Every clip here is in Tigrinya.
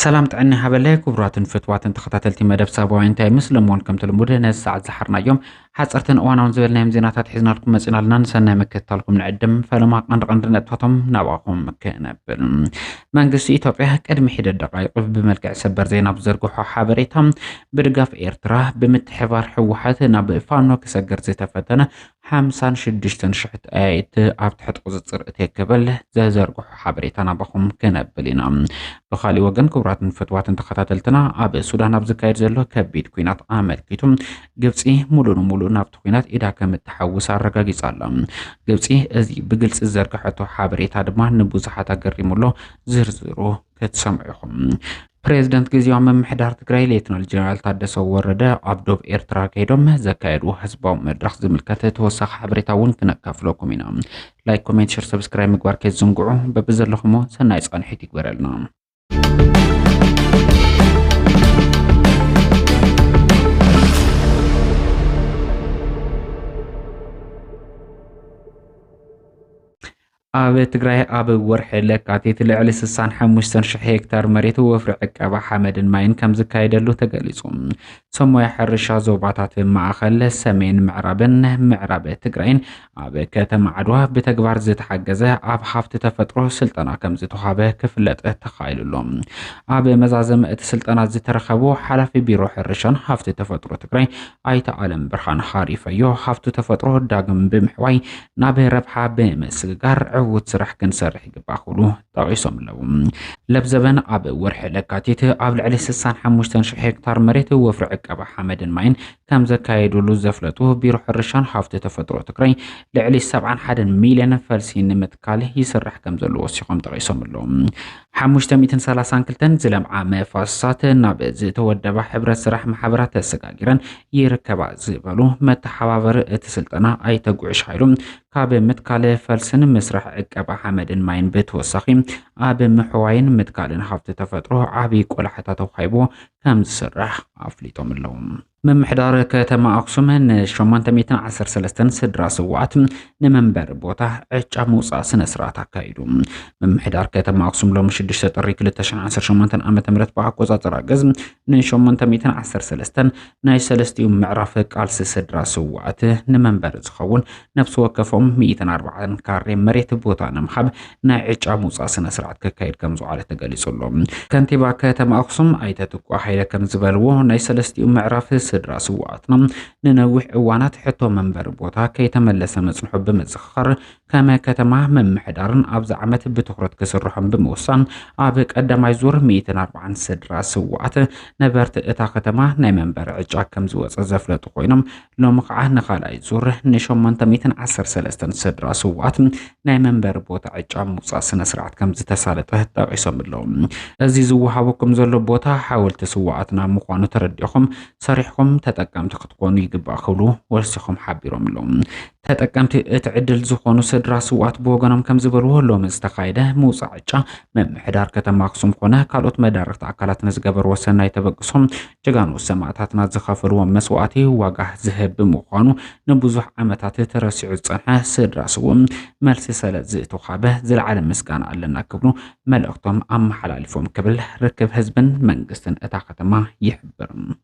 سلام تعنا هبلاي كبرات فتوات تخطاتلتي مدب سابوين تاي مسلمون كم تلمودة ناس ساعة زحرنا يوم حصرتن وانا ونزبلنا يمزيناتات حزنا لكم مسئنا لنا نسانا مكتالكم نعدم فلما قندرنا تفاتم نواقهم مكينابل منقسي إيطابيا كادمي حيدا دقايق بملكع سبر زينا بزرقوحو حابريتهم برقاف إيرترا بمتحبار حوحات ناب فانو كساقر زيتا فتنا 56 شحت آيت أبتحت قزتصر اتيكبل زرقوحو حابريتنا بخم كنابلنا بخالي وغن كبرات فتوات تخطاتلتنا أب السودان أبزكاير زلو كبيت كوينات آمالكيتم قبسي مولو نابت كوينات إذا كم التحوس الرقاقي صالم قبسي ازي بقلس الزرقحتو حابريت هادما نبوزحاتا قريمولو زرزرو كتسمعيهم بريزيدنت ጊዜያዊ ምምሕዳር ትግራይ ሌተናል ጀነራል ታደሰ ወረደ ኣብ ዶብ ኤርትራ ከይዶም ዘካየዱ ህዝባዊ መድረኽ ዝምልከት ተወሳኺ ሓበሬታ እውን ክነካፍለኩም ኢና ላይክ ኮሜንት ሼር ሰብስክራይብ ምግባር ከይትዘንግዑ በብዘለኹሞ ሰናይ ጻንሒት ይግበረልና ኣብ ትግራይ ኣብ ወርሒ ለካቲት ልዕሊ 65,000 ሄክታር መሬት ወፍሪ ዕቀባ ሓመድን ማይን ከም ዝካየደሉ ተገሊጹ ሰሞያ ሕርሻ ዞባታት ማእኸል ሰሜን ምዕራብ ትግራይን ኣብ ከተማ ዓድዋ ብተግባር ዝተሓገዘ ኣብ ሃፍቲ ተፈጥሮ ስልጠና ከም ዝተዋሃበ ክፍለጥ ተኻይሉሎም ኣብ መዛዘም እቲ ስልጠና ዝተረኸቡ ሓላፊ ቢሮ ሕርሻን ሃፍቲ ተፈጥሮ ትግራይ ኣይተ ዓለም ብርሃን ሓሪፈዮ ሃፍቲ ተፈጥሮ ዳግም ብምሕዋይ ናብ ረብሓ ብምስጋር عود سرح كنسرح يقباخلو طاقيسهم لو لبزبن عب ورح لكاتيت عبل علي 65 هكتار مريت وفرع عقبة حمد ماين كم زكايدو له زفلته بيروح الرشان حافظ تفترو تكري لعلي 7 مليون فلسين متكاله يسرح كم زلو وسيقوم طاقيسهم لو 530 كلتن زلم عام فاسات نابز تودب حبرة سرح محبرات السقاقران يركبا زبالو متحوابر اتسلطنا اي تقوعش حيلو كاب متكاله فلسن مسرح عقبة حمدن ماين بتوسخي اب محواين متكالن حافظ تفترو عبي قلحتاتو خايبو كم سرح افليتهم اللوم ممحدار كتما أقسمن 813 سدرا سوات نمنبر بوتا عجا موصا سنسرات كايدو ممحدار كتما أقسم لهم شدش تطريق لتشن 18 أمت مرت باقوزا تراغز من 813 ناي سلستيوم معرف قالس سدرا سوات نمنبر زخون نفس وكفهم 140 كاري مريت بوتا نمخب ناي عجا موصا سنسرات كايد كمزو على تقاليسو لهم كانتبا كتما أقسم أيتتكو حيلا كمزبالو ناي سلستيوم معرف سدرا سواتنا ننوح اوانات حتو منبر بوتا كي تملس مصنحو بمزخر كما كتما من محدارن ابز عمت بتخرط كسرحن بموسان ابك قدماي زور 140 سدرا سوات نبرت اتا كتما ناي منبر عجا كم زوص زفلط خوينم لو مقعه نخالاي زور نشومن 113 سدرا سوات ناي منبر بوتا عجا موصا سنسرعت كم زتسالته تاقيسم لهم ازي زوحاوكم زلو بوتا حاولت سواتنا مخوانو ترديخم صريحكم تتقمت خطقوني يقباخلو ورسيخم حابيروم لهم تتقمت اتعدل زخونو سدرا سوات بوغنم كم زبلوه لهم استقايده موصا عجا ممحدار كتما أقسم خونه كالوت مدارك تعقلات نزقبر وسنا يتبقسهم جغانو سماعتاتنا زخافرو مسواتي واقع زهب بمخوانو نبوزح عمتات ترسيعو الصنحة سدرا سوم ملسي سالت زيتو خابه زل عالم مسكان علنا كبنو ملأختم أم حلالفهم كبل ركب هزبن منقستن اتاقتما يحبرم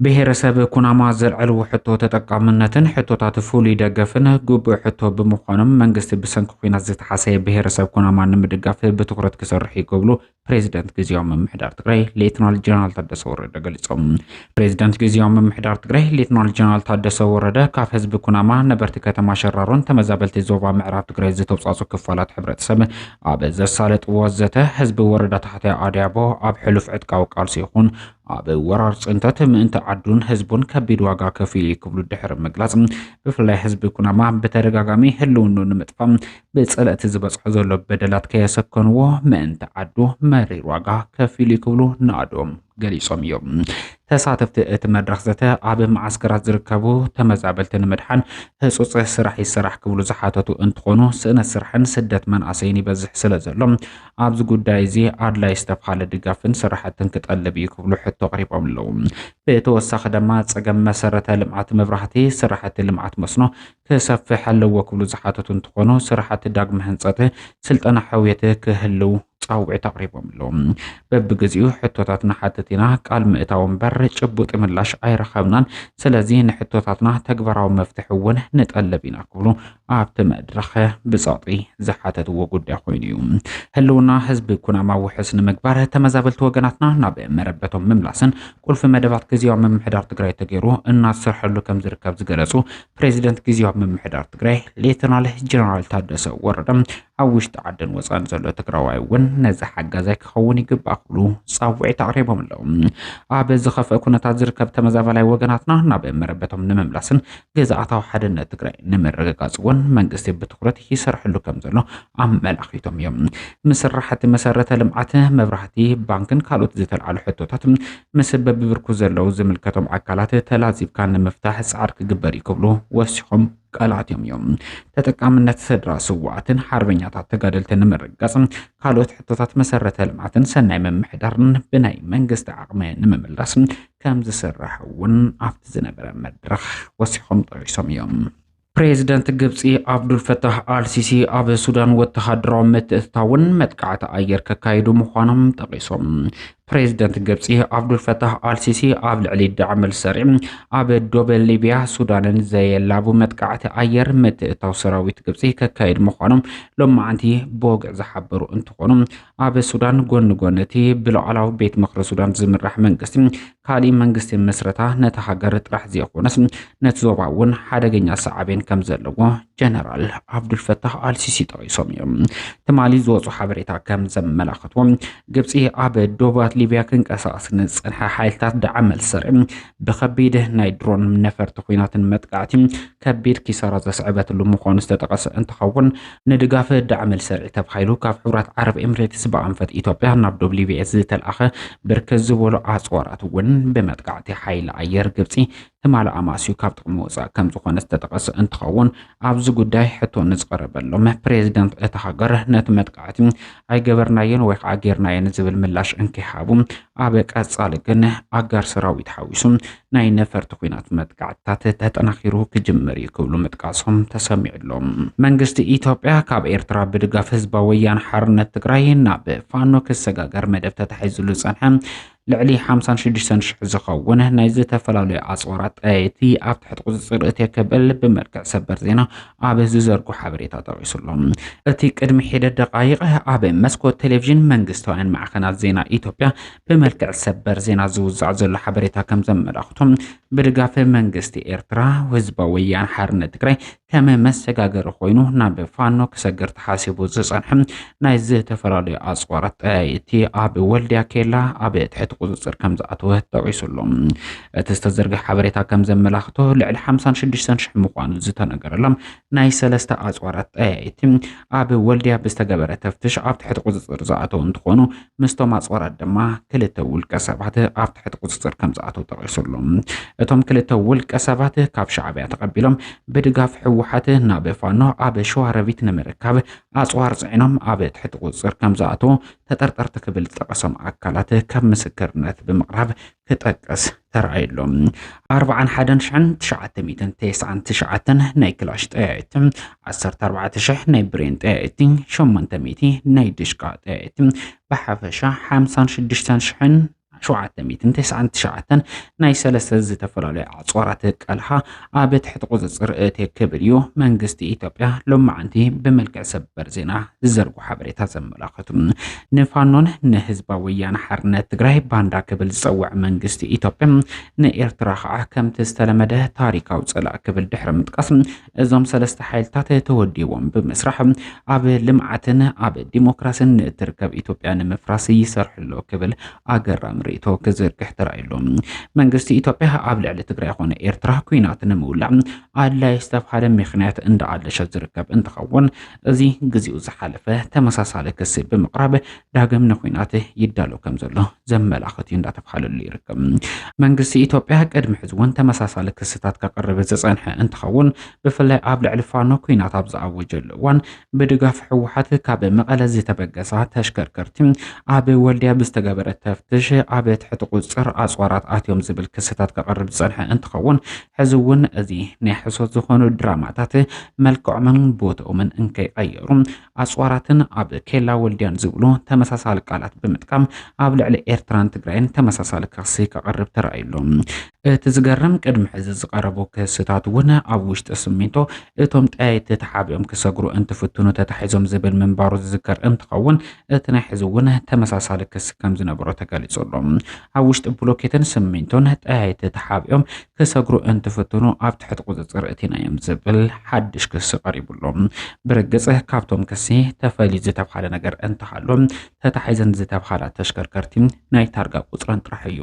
ብሔረሰብ ኩናማ ዘልዕልዎ ሕቶ ተጠቃምነትን ሕቶታት ፍሉይ ደገፍን ጉቡእ ሕቶ ብምዃኖም መንግስቲ ብሰንኪ ኩናት ዝተሓሰየ ብሔረሰብ ኩናማ ንምድጋፍ ብትኩረት ክሰርሕ ይገብሉ ፕሬዝዳንት ግዚያዊ ምምሕዳር ትግራይ ሌተናል ጀነራል ታደሰ ወረደ ገሊጾም ፕሬዝዳንት ግዚያዊ ምምሕዳር ትግራይ ሌተናል ጀነራል ታደሰ ወረደ ካብ ህዝቢ ኩናማ ነበርቲ ከተማ ሸራሮን ተመዛበልቲ ዞባ ምዕራብ ትግራይ ዝተውጻጹ ክፋላት ሕብረተሰብ ኣብ ዘሳለጥ ወዘተ ህዝቢ ወረዳ ታሕቲ ኣድያቦ ኣብ ሕሉፍ ዕጥቃዊ ቃልሲ ይኹን ኣብ ወራር ጽንተት ምእንቲ ዓዱን ህዝቡን ከቢድ ዋጋ ከፊል ይክብሉ ድሕሪ ምግላጽ ብፍላይ ህዝቢ ኩናማ በተደጋጋሚ ህልውኑ ንምጥፋም ብጸለእቲ ዝበጽሖ ዘሎ በደላት ከየሰከንዎ ምእንቲ ዓዱ መሪር ዋጋ ከፊል ይክብሉ ንኣዶም ገሊጾም እዮም ተሳተፍቲ እቲ መድረኽ ዘተ ኣብ ማዓስከራት ዝርከቡ ተመዛበልቲ ንምድሓን ህጹጽ ስራሕ ይስራሕ ክብሉ ዝሓተቱ እንትኾኑ ስእነት ስራሕን ስደት መንእሰይን ይበዝሕ ስለ ዘሎ ኣብዚ ጉዳይ እዚ ኣድላይ ዝተብሃለ ድጋፍን ስራሕትን ክጠልብ እዩ ክብሉ ሕቶ ቀሪቦም ኣለዉ ብተወሳኺ ድማ ፀገም መሰረተ ልምዓት መብራህቲ ስራሕቲ ልምዓት መስኖ ክሰፍሕ ኣለዎ ክብሉ ዝሓተቱ እንትኾኑ ስራሕቲ ዳግመ ህንፀት ስልጠና ሕውየት ክህልው ጻውዒት አቅሪቦም ሎም በብግዚኡ ሕቶታትና ሓተቲና ቃል ምእታውን በር ጭቡጥ ምላሽ አይረኸብናን ስለዚህ ንሕቶታትና ተግባራዊ መፍትሒ እውን ንጠልብ ኢና ክብሉ ኣብቲ መድረኽ ብጻጢ ዝሓተትዎ ጉዳይ ኮይኑ እዩ ህልውና ህዝቢ ኩናማ ውሕስ ንምግባር ተመዛበልቲ ወገናትና ናብ መረበቶም ምምላስን ቁልፊ መደባት ግዚያዊ ምምሕዳር ትግራይ ተገይሩ እናሰርሐሉ ከም ዝርከብ ዝገለጹ ፕሬዚደንት ግዚያዊ ምምሕዳር ትግራይ ሌተናል ጀነራል ታደሰ ወረደ ኣብ ውሽጢ ዓድን ወፃን ዘሎ ትግራዋይ እውን ነዚ ሓጋዛይ ክኸውን ይግባእ ክብሉ ጻውዒት ኣቅሪቦም ኣለዉ ኣብ ዝኸፍአ ኩነታት ዝርከብ ተመዛበላይ ወገናትና ናብ መረበቶም ንምምላስን ግዝኣታዊ ሓድነት ትግራይ ንምርግጋጽ እውን መንግስቲ ብትኩረት ይሰርሐሉ ከም ዘሎ ኣመላኺቶም እዮም ምስራሕቲ መሰረተ ልምዓት መብራህቲ ባንክን ካልኦት ዝተልዓሉ ሕቶታት ምስ በብብርኩ ዘለው ዝምልከቶም ኣካላት ተላዚብካ ንምፍታሕ ጻዕር ክግበር ይክብሉ ወሲሖም ቃላትዮም እዮም ተጠቃምነት ስድራ ስዋዕትን ሓርበኛታት ተጋደልትን ንምርጋጽ ካልኦት ሕቶታት መሰረተ ልምዓትን ሰናይ መምሕዳርን ብናይ መንግስቲ ዓቕሚ ንምምላስ ከም ዝስራሕ እውን ኣብቲ ዝነበረ መድረኽ ወሲሖም ጠቂሶም እዮም ፕሬዚደንት ግብፂ አብዱልፈታህ አልሲሲ ኣብ ሱዳን ወተሃደራዊ ምትእትታውን መጥቃዕቲ ኣየር ከካይዱ ምዃኖም ጠቂሶም ፕሬዚደንት ግብፂ አብዱልፈታህ አልሲሲ ኣብ ልዕሊ ዳዕመል ሰሪዕ ኣብ ዶበል ሊብያ ሱዳንን ዘየላቡ መጥቃዕቲ ኣየር ምትእታው ሰራዊት ግብፂ ከካይድ ምዃኖም ሎማዓንቲ ብወግዕ ዝሓበሩ እንትኾኑ ኣብ ሱዳን ጎኒ ጎኒ እቲ ብላዕላዊ ቤት ምክሪ ሱዳን ዝምራሕ መንግስቲ ካሊእ መንግስቲ ምስረታ ነቲ ሃገር ጥራሕ ዘይኮነስ ነቲ ዞባ እውን ሓደገኛ ሰዓቤን ከም ዘለዎ ጀነራል አብዱልፈታህ አልሲሲ ጠቂሶም እዮም ትማሊ ዝወፁ ሓበሬታ ከም ዘመላኽትዎ ግብፂ ኣብ ዶባት ሊብያ ክንቀሳቀስ ንፅንሐ ሓይልታት ዳዕመል ሰሪዕ ብከቢድ ናይ ድሮን ነፈርቲ ኩናትን መጥቃዕቲ ከቢድ ኪሳራ ዘስዕበትሉ ምዃኑ ዝተጠቀሰ እንትኸውን ንድጋፍ ዳዕመል ሰሪዕ ተባሂሉ ካብ ሕብራት ዓረብ ኤምሬትስ ብኣንፈት ኢትዮጵያ ናብ ዶብ ሊብያ ዝተልኣኸ ብርክት ዝበሉ ኣፅዋራት እውን በመጥቃዕቲ ሓይሊ ኣየር ግብፂ ትማል ኣማስዩ ካብ ጥቅሚ ወፃእ ከም ዝኾነ ዝተጠቀሰ እንትኸውን ኣብዚ ጉዳይ ሕቶ ንዝቀረበሎም ፕሬዚደንት እቲ ሃገር ነቲ መጥቃዕቲ ኣይገበርናየን ወይ ከዓ ጌርናየን ዝብል ምላሽ እንከይሃቡ ኣብ ቀጻሊ ግን ኣጋር ሰራዊት ሓዊሱ ናይ ነፈርቲ ኩናት መጥቃዕትታት ተጠናኺሩ ክጅምር ይክብሉ ምጥቃሶም ተሰሚዑሎም መንግስቲ ኢትዮጵያ ካብ ኤርትራ ብድጋፍ ህዝባዊ ወያነ ሓርነት ትግራይ ናብ ፋኖ ክሰጋገር መደብ ተታሒዙሉ ጸንሐ ልዕሊ 56,000 ዝኸውን ናይ ዝተፈላለዩ ኣጽዋራት ጠይቲ ኣብ ትሕቲ ቁፅፅር እቲ ከበል ብመልክዕ ሰበር ዜና ኣብ ዝዘርጉ ሓበሬታ ጠቂሱሎም እቲ ቅድሚ ሒደት ደቃይቕ ኣብ መስኮት ቴሌቪዥን መንግስታውያን ማዕከናት ዜና ኢትዮጵያ ብመልክዕ ሰበር ዜና ዝውዛዕ ዘሎ ሓበሬታ ከም ዘመላኽቶም ብድጋፍ መንግስቲ ኤርትራ ህዝባዊ ወያነ ሓርነት ትግራይ ከም መሰጋገሪ ኮይኑ ናብ ፋኖ ክሰግር ተሓሲቡ ዝጸንሐ ናይ ዝተፈላለዩ ኣጽዋራት ጠይቲ ኣብ ወልድያ ኬላ ኣብ ትሕቲ ቁፅፅር ከም ዝኣተወ ጠቂሱሎም እቲ ዝተዘርገ ሓበሬታ ከም ዘመላኽቶ ልዕሊ 56,000 ምዃኑ ዝተነገረሎም ናይ ሰለስተ ኣጽዋራት ጠይቲ ኣብ ወልድያ ብዝተገበረ ተፍትሽ ኣብ ትሕቲ ቁፅፅር ዝኣተው እንትኾኑ ምስቶም ኣጽዋራት ድማ ክልተ ውልቀ ሰባት ኣብ ትሕቲ ቁፅፅር ከም ዝኣተው ጠቂሱሎም እቶም ክልተ ውልቀ ሰባት ካብ ሻዕብያ ተቐቢሎም ብድጋፍ ሕወሓት ናብ ፋኖ ኣብ ሸዋረቢት ንምርካብ ኣጽዋር ጽዒኖም ኣብ ትሕቲ ቁፅፅር ከም ዝኣተው ተጠርጠርቲ ክብል ጠቀሶም ኣካላት ከም ምስክርነት ብምቕራብ ክጠቅስ ተራእየሎም 41,999 ናይ ክላሽ ጠያይቲ 14,000 ናይ ብሬን ጠያይቲ 800 ናይ ድሽቃ ጠያይቲ ብሓፈሻ 56,799 ናይ ሰለስተ ዝተፈላለዩ ኣጽዋራት ቀልሃ ኣብ ትሕቲ ቁፅፅር እቲ ክብል እዩ መንግስቲ ኢትዮጵያ ሎማዓንቲ ብመልክዕ ሰበር ዜና ዝዘርጉ ሓበሬታ ዘመላኽቱ ንፋኖን ንህዝባዊ ወያነ ሓርነት ትግራይ ባንዳ ክብል ዝፀውዕ መንግስቲ ኢትዮጵያ ንኤርትራ ከዓ ከምቲ ዝተለመደ ታሪካዊ ፀላእ ክብል ድሕሪ ምጥቃስ እዞም ሰለስተ ሓይልታት ተወዲቦም ብምስራሕ ኣብ ልምዓትን ኣብ ዲሞክራሲን ንትርከብ ኢትዮጵያ ንምፍራስ ይሰርሕሎ ክብል ኣገራሚ ርእይቶ ክዝርግሕ ተራእየሎም መንግስቲ ኢትዮጵያ ኣብ ልዕሊ ትግራይ ኮነ ኤርትራ ኩናት ንምውላዕ ኣድላይ ዝተባሃለ ምክንያት እንዳኣለሸ ዝርከብ እንትኸውን እዚ ግዚኡ ዝሓለፈ ተመሳሳሊ ክሲ ብምቕራብ ዳግም ንኩናት ይዳሎ ከም ዘሎ ዘመላኽት እዩ እንዳተባሃለሉ ይርከብ መንግስቲ ኢትዮጵያ ቅድሚ ሕዚ እውን ተመሳሳሊ ክስታት ከቅርብ ዝጸንሐ እንትኸውን ብፍላይ ኣብ ልዕሊ ፋኖ ኩናት ኣብ ዝኣወጀሉ እዋን ብድጋፍ ሕወሓት ካብ መቐለ ዝተበገሳ ተሽከርከርቲ ኣብ ወልድያ ብዝተገበረ ተፍትሽ ኣብ ኣብ ትሕቲ ቁፅር ኣፅዋራት ኣትዮም ዝብል ክስታት ከቕርብ ዝፀንሐ እንትኸውን ሕዚ እውን እዚ ናይ ሕሶት ዝኾኑ ድራማታት መልክዖምን ቦትኦምን እንከይቀየሩ ኣፅዋራትን ኣብ ኬላ ወልድያን ዝብሉ ተመሳሳሊ ቃላት ብምጥቃም ኣብ ልዕሊ ኤርትራን ትግራይን ተመሳሳሊ ክሲ ከቕርብ ተራእዩሎም እቲ ዝገርም ቅድሚ ሕዚ ዝቐረቡ ክስታት እውን ኣብ ውሽጢ ስሚንቶ እቶም ጠያይቲ ተሓቢኦም ክሰግሩ እንትፍትኑ ተታሒዞም ዝብል ምንባሩ ዝዝከር እንትኸውን እቲ ናይ ሕዚ እውን ተመሳሳሊ ክስ ከም ዝነበሮ ተገሊጹሎም ኣብ ውሽጢ ብሎኬትን ስሚንቶን ጠያይቲ ተሓቢኦም ክሰግሩ እንትፍትኑ ኣብ ትሕቲ ቁፅፅር እቲናዮም ዝብል ሓድሽ ክስ ቀሪቡሎም ብርግጽ ካብቶም ክሲ ተፈልዩ ዝተብሃለ ነገር እንተሃሎም ተታሒዘን ዝተብሃላ ተሽከርከርቲ ናይ ታርጋ ቁፅረን ጥራሕ እዩ